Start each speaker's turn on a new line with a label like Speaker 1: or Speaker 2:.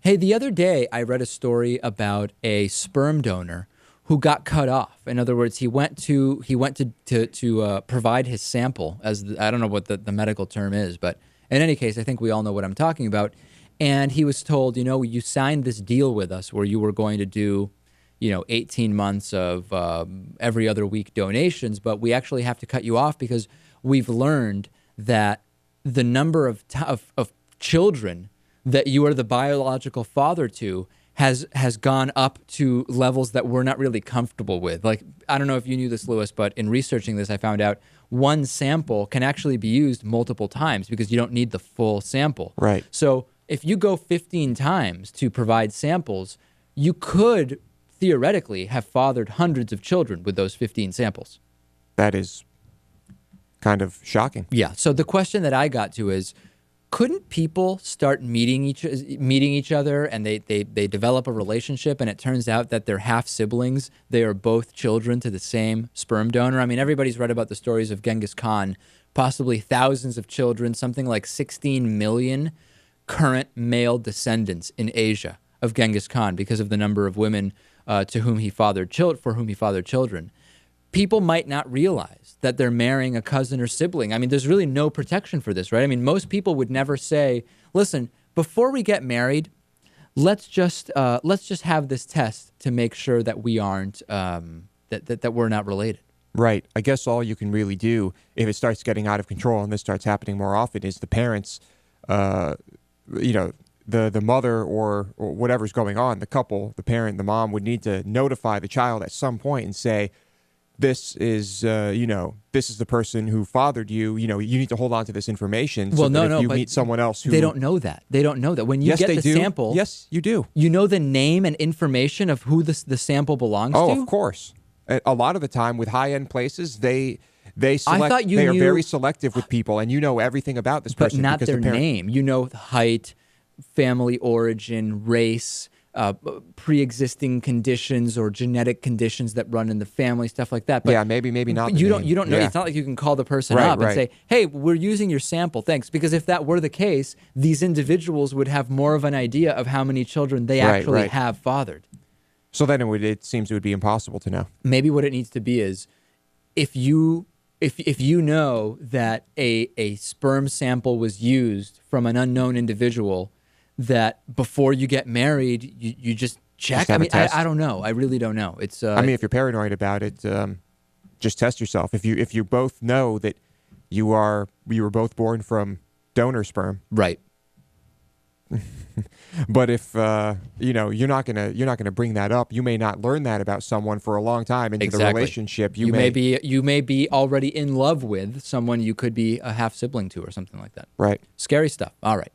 Speaker 1: Hey, the other day I read a story about a sperm donor who got cut off. In other words, he went to provide his sample I don't know what the medical term is, but in any case, I think we all know what I'm talking about. And he was told, you signed this deal with us where you were going to do, 18 months of every other week donations, but we actually have to cut you off because we've learned that the number of children that you are the biological father to has gone up to levels that we're not really comfortable with. Like, I don't know if you knew this, Lewis, but in researching this, I found out one sample can actually be used multiple times because you don't need the full sample.
Speaker 2: Right.
Speaker 1: So if you go 15 times to provide samples, you could theoretically have fathered hundreds of children with those 15 samples.
Speaker 2: That is kind of shocking.
Speaker 1: Yeah. So the question that I got to is, couldn't people start meeting each other and they develop a relationship, and it turns out that they're half siblings? They are both children to the same sperm donor. I mean, everybody's read about the stories of Genghis Khan, possibly thousands of children, something like 16 million current male descendants in Asia of Genghis Khan because of the number of women for whom he fathered children. People might not realize that they're marrying a cousin or sibling. I mean, there's really no protection for this, right? I mean, most people would never say, listen, before we get married, let's just have this test to make sure that we aren't, that we're not related.
Speaker 2: Right. I guess all you can really do if it starts getting out of control and this starts happening more often is the parents, the mother or whatever's going on, the couple, the parent, the mom would need to notify the child at some point and say, this is the person who fathered you. You need to hold on to this information. So that if you meet someone else who
Speaker 1: they don't know that. They don't know that when you get the sample.
Speaker 2: Yes, you do.
Speaker 1: You know the name and information of who the sample belongs to.
Speaker 2: Oh, of course. A lot of the time with high-end places, they select.
Speaker 1: I thought
Speaker 2: they are very selective with people, and you know everything about this person,
Speaker 1: but not
Speaker 2: because
Speaker 1: their name. You know the height, family origin, race. Pre-existing conditions or genetic conditions that run in the family, stuff like that. But
Speaker 2: yeah, maybe not.
Speaker 1: You don't know. Yeah. It's not like you can call the person up and say, "Hey, we're using your sample, thanks." Because if that were the case, these individuals would have more of an idea of how many children they actually have fathered.
Speaker 2: So then it seems it would be impossible to know.
Speaker 1: Maybe what it needs to be is, if you know that a sperm sample was used from an unknown individual, that before you get married, you just check. I mean, I don't know. I really don't know. It's.
Speaker 2: I mean, if you're paranoid about it, just test yourself. If you both know that you were both born from donor sperm,
Speaker 1: right?
Speaker 2: But if you're not gonna bring that up, you may not learn that about someone for a long time into the relationship. You may
Speaker 1: be already in love with someone you could be a half sibling to or something like that.
Speaker 2: Right.
Speaker 1: Scary stuff. All right.